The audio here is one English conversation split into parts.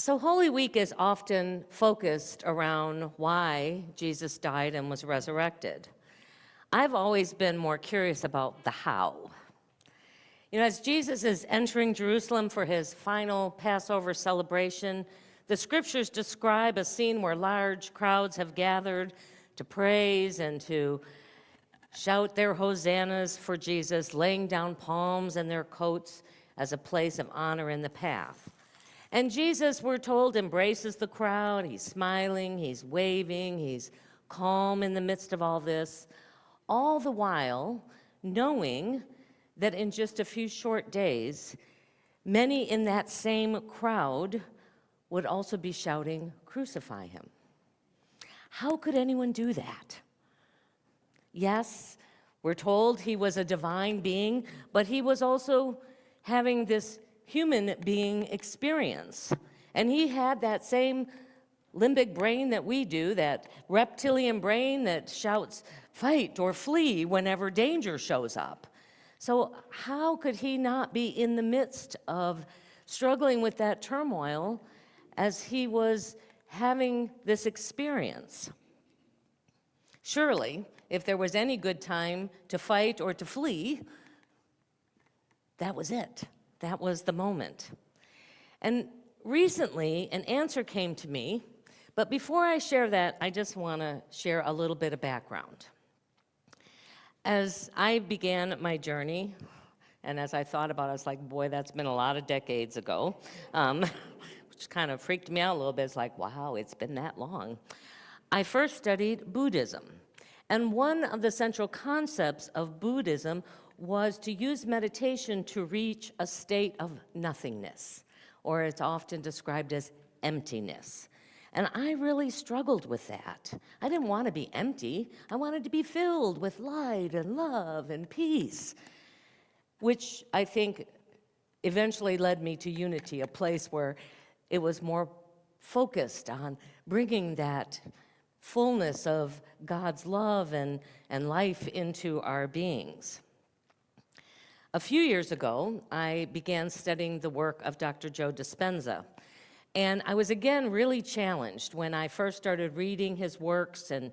So Holy Week is often focused around why Jesus died and was resurrected. I've always been more curious about the how. As Jesus is entering Jerusalem for his final Passover celebration, the scriptures describe a scene where large crowds have gathered to praise and to shout their hosannas for Jesus, laying down palms and their coats as a place of honor in the path. And Jesus, we're told, embraces the crowd. He's smiling, he's waving, he's calm in the midst of all this, all the while knowing that in just a few short days, many in that same crowd would also be shouting, "Crucify him." How could anyone do that? Yes, we're told he was a divine being, but he was also having this human being experience. And he had that same limbic brain that we do, that reptilian brain that shouts, "Fight" or "Flee" whenever danger shows up. So how could he not be in the midst of struggling with that turmoil as he was having this experience? Surely, if there was any good time to fight or to flee, that was it. That was the moment. And recently, an answer came to me, but before I share that, I just want to share a little bit of background. As I began my journey, and as I thought about it, I was like, boy, that's been a lot of decades ago, which kind of freaked me out a little bit. It's like, wow, it's been that long. I first studied Buddhism, and one of the central concepts of Buddhism was to use meditation to reach a state of nothingness, or it's often described as emptiness. And I really struggled with that. I didn't want to be empty. I wanted to be filled with light and love and peace, which I think eventually led me to Unity, a place where it was more focused on bringing that fullness of God's love and life into our beings. A few years ago, I began studying the work of Dr. Joe Dispenza. And I was again really challenged when I first started reading his works and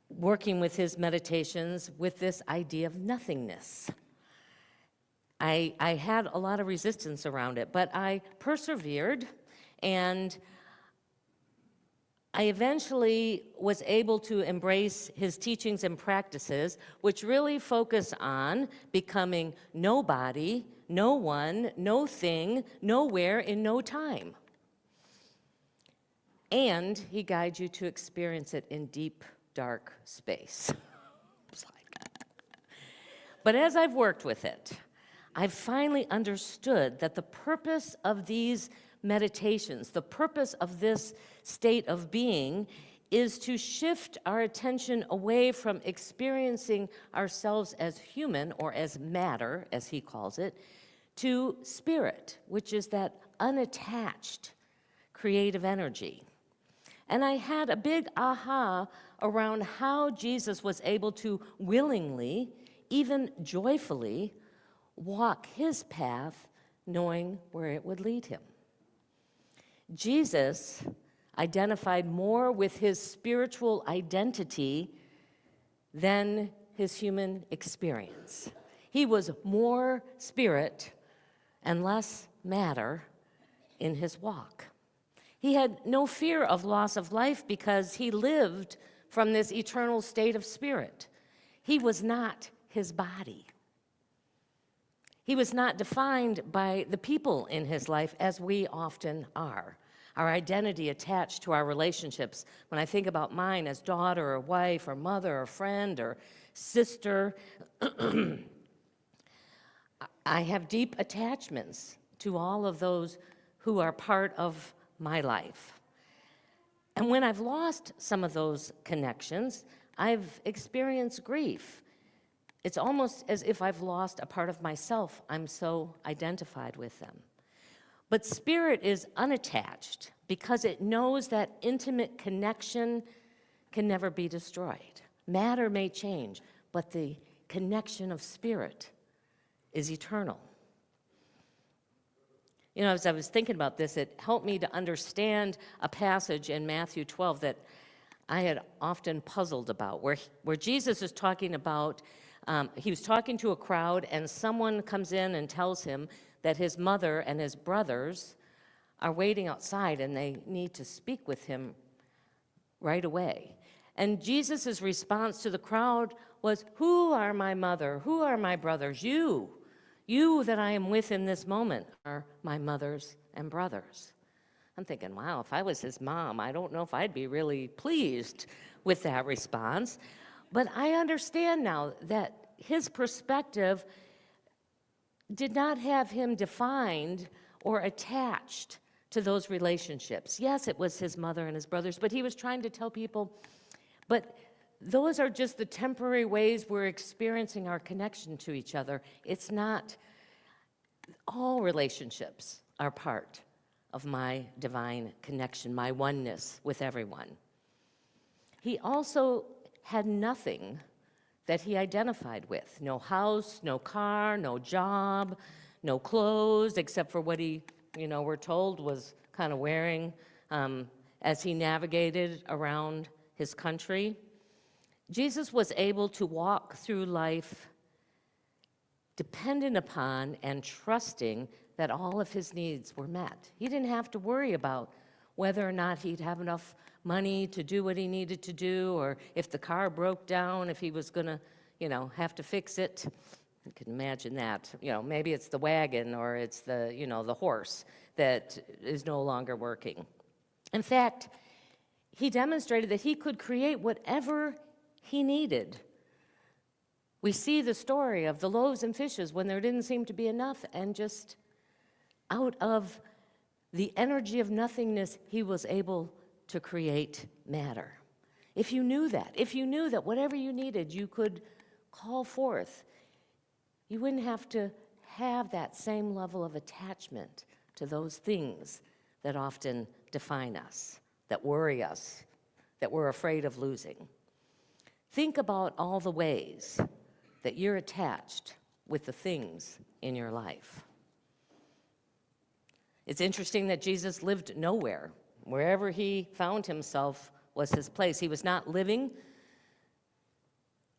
working with his meditations with this idea of nothingness. I had a lot of resistance around it, but I persevered, and I eventually was able to embrace his teachings and practices, which really focus on becoming nobody, no one, no thing, nowhere, in no time. And he guides you to experience it in deep, dark space. But as I've worked with it, I've finally understood that the purpose of these meditations, the purpose of this state of being, is to shift our attention away from experiencing ourselves as human, or as matter, as he calls it, to spirit, which is that unattached creative energy. And I had a big aha around how Jesus was able to willingly, even joyfully, walk his path, knowing where it would lead him. Jesus identified more with his spiritual identity than his human experience. He was more spirit and less matter in his walk. He had no fear of loss of life because he lived from this eternal state of spirit. He was not his body. He was not defined by the people in his life as we often are. Our identity attached to our relationships. When I think about mine as daughter or wife or mother or friend or sister, I have deep attachments to all of those who are part of my life. And when I've lost some of those connections, I've experienced grief. It's almost as if I've lost a part of myself. I'm so identified with them. But spirit is unattached because it knows that intimate connection can never be destroyed. Matter may change, but the connection of spirit is eternal. As I was thinking about this, it helped me to understand a passage in Matthew 12 that I had often puzzled about, where Jesus is talking about, he was talking to a crowd, and someone comes in and tells him that his mother and his brothers are waiting outside and they need to speak with him right away. And Jesus' response to the crowd was, "Who are my mother? Who are my brothers? You that I am with in this moment are my mothers and brothers." I'm thinking, wow, if I was his mom, I don't know if I'd be really pleased with that response. But I understand now that his perspective did not have him defined or attached to those relationships. Yes, it was his mother and his brothers, but he was trying to tell people, but those are just the temporary ways we're experiencing our connection to each other. It's not, all relationships are part of my divine connection, my oneness with everyone. He also had nothing that he identified with. No house, no car, no job, no clothes, except for what he, we're told was kind of wearing as he navigated around his country. Jesus was able to walk through life dependent upon and trusting that all of his needs were met. He didn't have to worry about whether or not he'd have enough money to do what he needed to do, or if the car broke down, if he was going to, have to fix it. You can imagine that. Maybe it's the wagon or it's the, the horse that is no longer working. In fact, he demonstrated that he could create whatever he needed. We see the story of the loaves and fishes when there didn't seem to be enough, and just out of the energy of nothingness, he was able to create matter. If you knew that whatever you needed, you could call forth, you wouldn't have to have that same level of attachment to those things that often define us, that worry us, that we're afraid of losing. Think about all the ways that you're attached with the things in your life. It's interesting that Jesus lived nowhere. Wherever he found himself was his place. He was not living,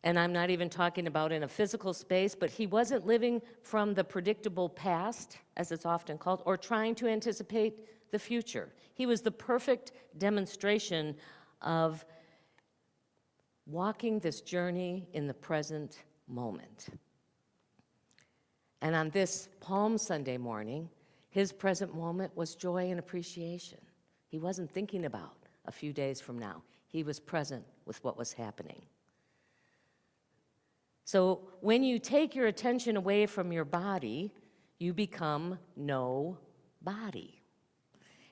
and I'm not even talking about in a physical space, but he wasn't living from the predictable past, as it's often called, or trying to anticipate the future. He was the perfect demonstration of walking this journey in the present moment. And on this Palm Sunday morning, his present moment was joy and appreciation. He wasn't thinking about a few days from now. He was present with what was happening. So when you take your attention away from your body, you become no body.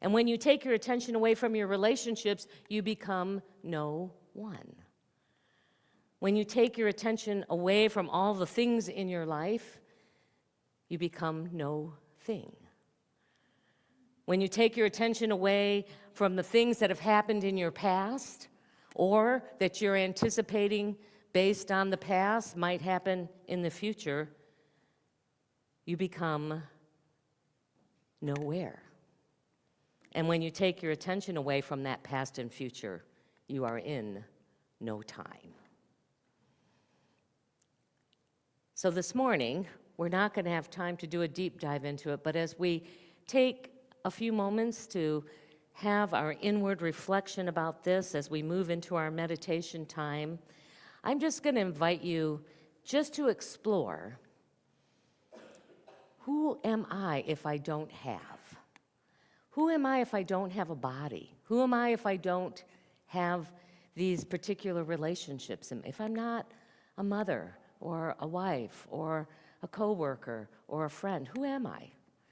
And when you take your attention away from your relationships, you become no one. When you take your attention away from all the things in your life, you become no thing. When you take your attention away from the things that have happened in your past, or that you're anticipating based on the past might happen in the future, you become nowhere. And when you take your attention away from that past and future, you are in no time. So this morning, we're not going to have time to do a deep dive into it, but as we take a few moments to have our inward reflection about this as we move into our meditation time, I'm just going to invite you just to explore, who am I if I don't have? Who am I if I don't have a body? Who am I if I don't have these particular relationships? And if I'm not a mother or a wife or a coworker or a friend, who am I?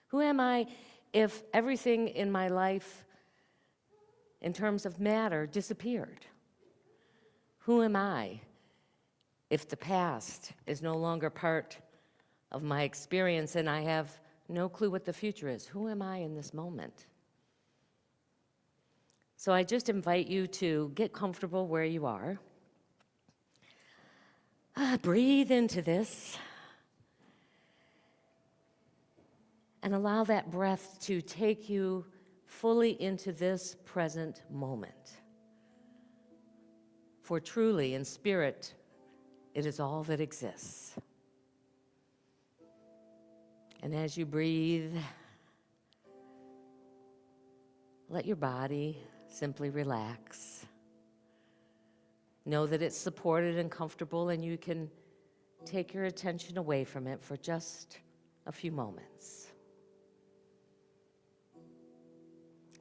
Who am I if everything in my life in terms of matter disappeared? Who am I if the past is no longer part of my experience and I have no clue what the future is? Who am I in this moment? So I just invite you to get comfortable where you are. Breathe into this. And allow that breath to take you fully into this present moment. For truly, in spirit, it is all that exists. And as you breathe, let your body simply relax. Know that it's supported and comfortable, and you can take your attention away from it for just a few moments.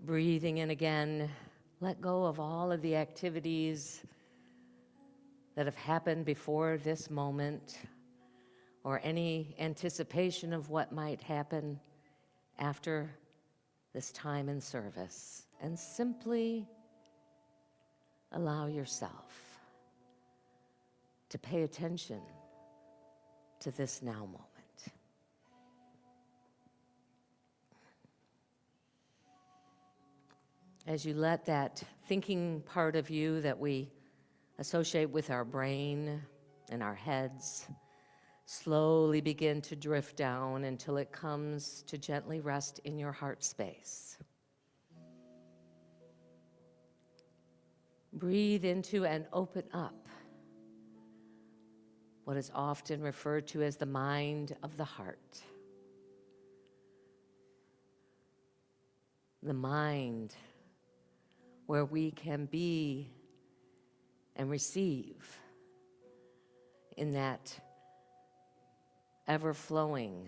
Breathing in again, let go of all of the activities that have happened before this moment, or any anticipation of what might happen after this time in service, and simply allow yourself to pay attention to this now moment. As you let that thinking part of you that we associate with our brain and our heads slowly begin to drift down until it comes to gently rest in your heart space. Breathe into and open up what is often referred to as the mind of the heart. The mind where we can be and receive in that ever-flowing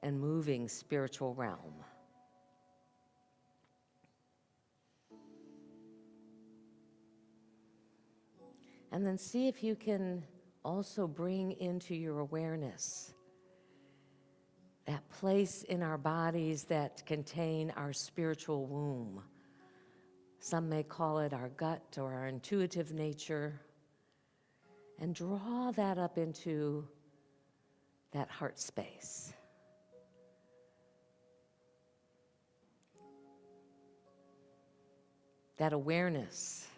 and moving spiritual realm. And then see if you can also bring into your awareness that place in our bodies that contain our spiritual womb. Some may call it our gut or our intuitive nature. And draw that up into that heart space. That awareness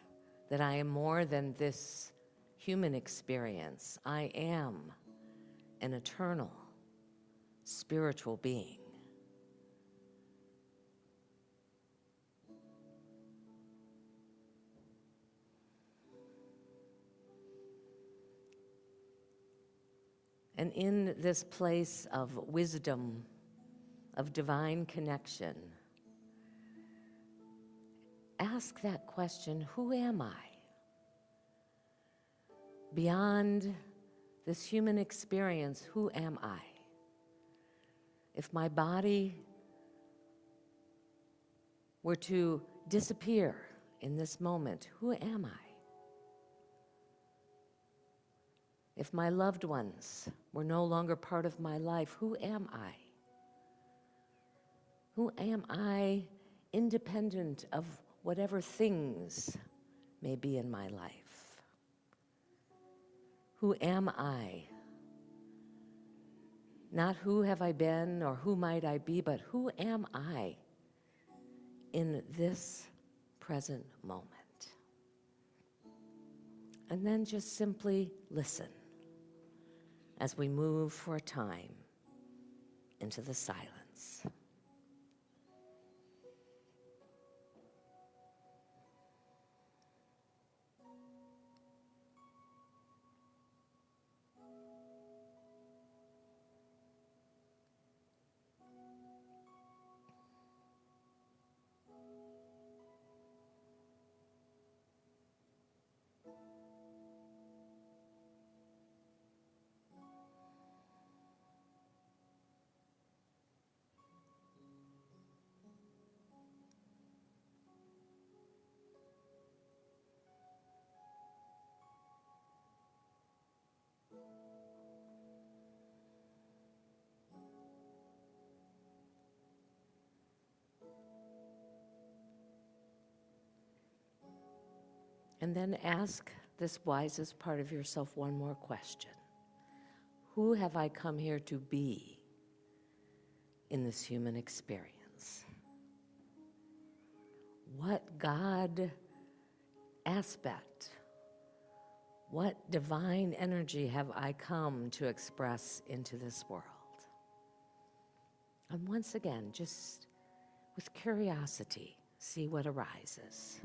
that I am more than this human experience. I am an eternal spiritual being. And in this place of wisdom, of divine connection, ask that question, who am I? Beyond this human experience, who am I? If my body were to disappear in this moment, who am I? If my loved ones were no longer part of my life, who am I? Who am I independent of whatever things may be in my life? Who am I? Not who have I been or who might I be, but who am I in this present moment? And then just simply listen as we move for a time into the silence. And then ask this wisest part of yourself one more question. Who have I come here to be in this human experience? What God aspect, what divine energy have I come to express into this world? And once again, just with curiosity, see what arises.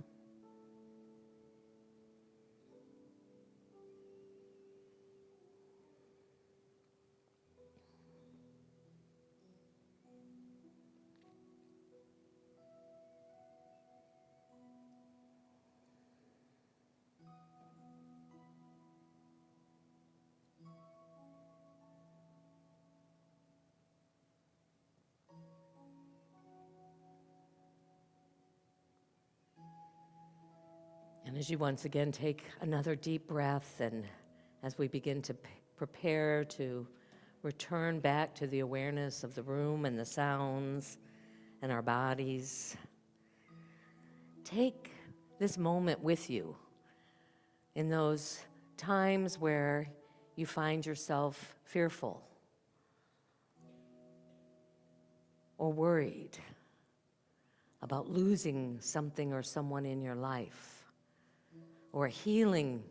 And as you once again take another deep breath, and as we begin to prepare to return back to the awareness of the room and the sounds and our bodies, take this moment with you in those times where you find yourself fearful or worried about losing something or someone in your life, or a healing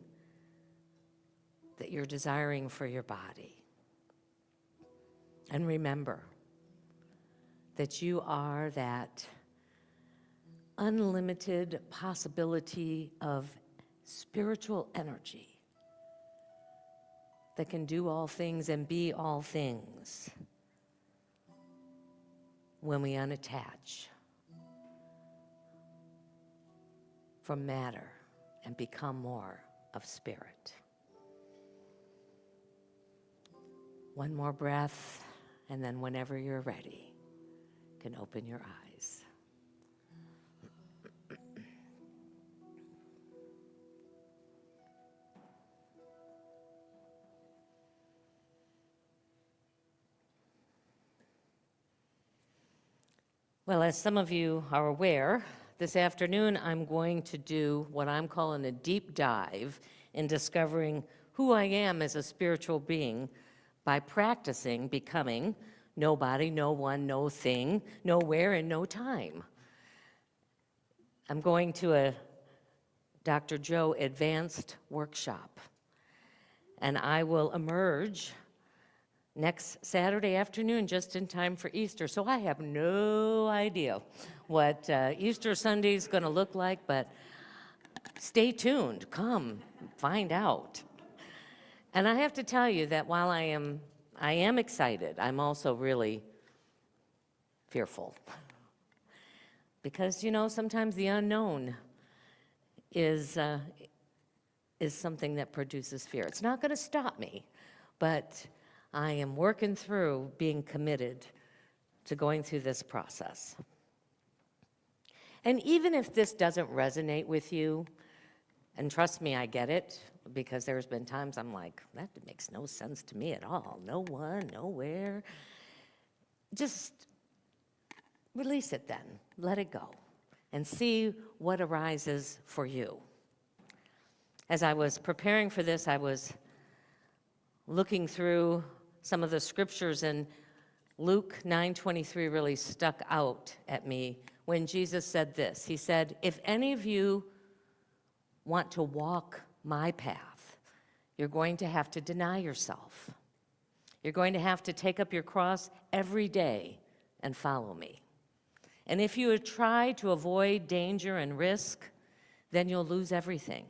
that you're desiring for your body. And remember that you are that unlimited possibility of spiritual energy that can do all things and be all things when we unattach from matter and become more of spirit. One more breath, and then whenever you're ready, you can open your eyes. Well, as some of you are aware, this afternoon I'm going to do what I'm calling a deep dive in discovering who I am as a spiritual being by practicing becoming nobody, no one, no thing, nowhere, and no time. I'm going to a Dr. Joe Advanced Workshop, and I will emerge next Saturday afternoon, just in time for Easter. So I have no idea what Easter Sunday is going to look like, but stay tuned. Come, find out. And I have to tell you that while I am excited, I'm also really fearful. Because, sometimes the unknown is something that produces fear. It's not going to stop me, but I am working through being committed to going through this process. And even if this doesn't resonate with you, and trust me, I get it, because there's been times I'm like, that makes no sense to me at all. No one, nowhere. Just release it then. Let it go. And see what arises for you. As I was preparing for this, I was looking through some of the scriptures, and Luke 9:23 really stuck out at me when Jesus said this. He said, if any of you want to walk my path, you're going to have to deny yourself. You're going to have to take up your cross every day and follow me. And if you try to avoid danger and risk, then you'll lose everything.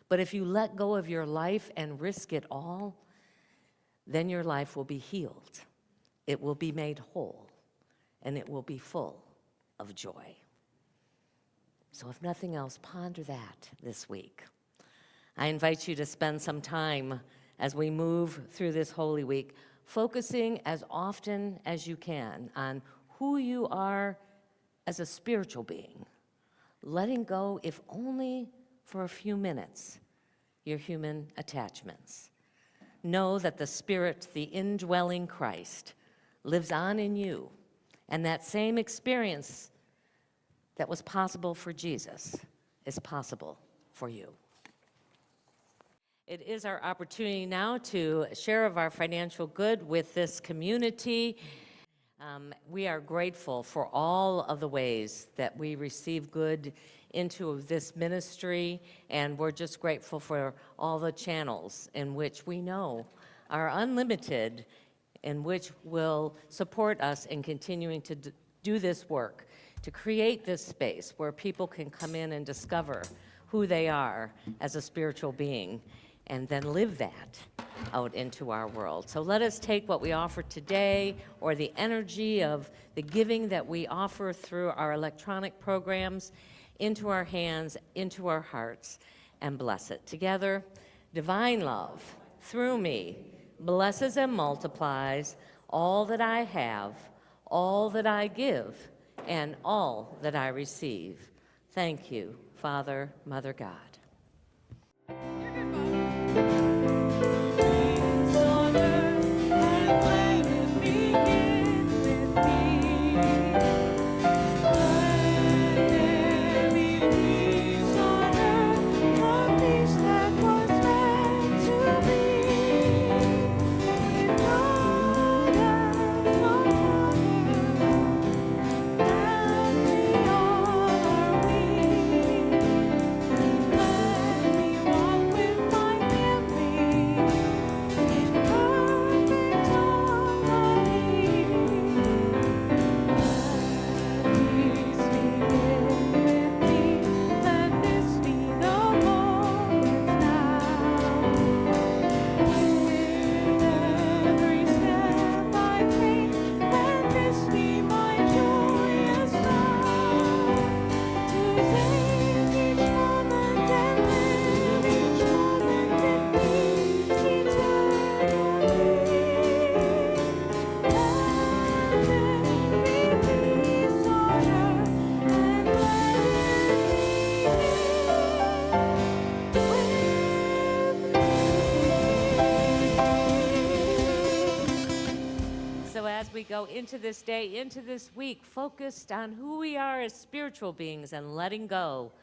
But if you let go of your life and risk it all, then your life will be healed. It will be made whole, and it will be full of joy. So if nothing else, ponder that this week. I invite you to spend some time as we move through this Holy Week, focusing as often as you can on who you are as a spiritual being, letting go, if only for a few minutes, your human attachments. Know that the Spirit, the indwelling Christ, lives on in you, and that same experience that was possible for Jesus is possible for you. It is our opportunity now to share of our financial good with this community. We are grateful for all of the ways that we receive good into this ministry, and we're just grateful for all the channels in which we know are unlimited and which will support us in continuing to do this work, to create this space where people can come in and discover who they are as a spiritual being, and then live that out into our world. So let us take what we offer today, or the energy of the giving that we offer through our electronic programs, into our hands, into our hearts, and bless it. Together, divine love, through me, blesses and multiplies all that I have, all that I give, and all that I receive. Thank you, Father, Mother, God. We go into this day, into this week, focused on who we are as spiritual beings and letting go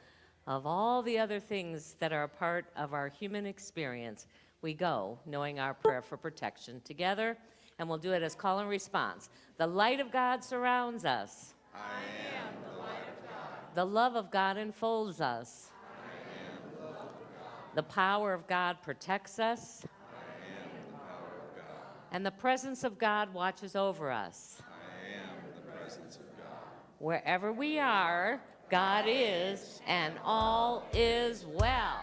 of all the other things that are a part of our human experience. We go knowing our prayer for protection together, and we'll do it as call and response. The light of God surrounds us. I am the light of God. The love of God enfolds us. I am the love of God. The power of God protects us. And the presence of God watches over us. I am the presence of God. Wherever we are, God is, and all is well.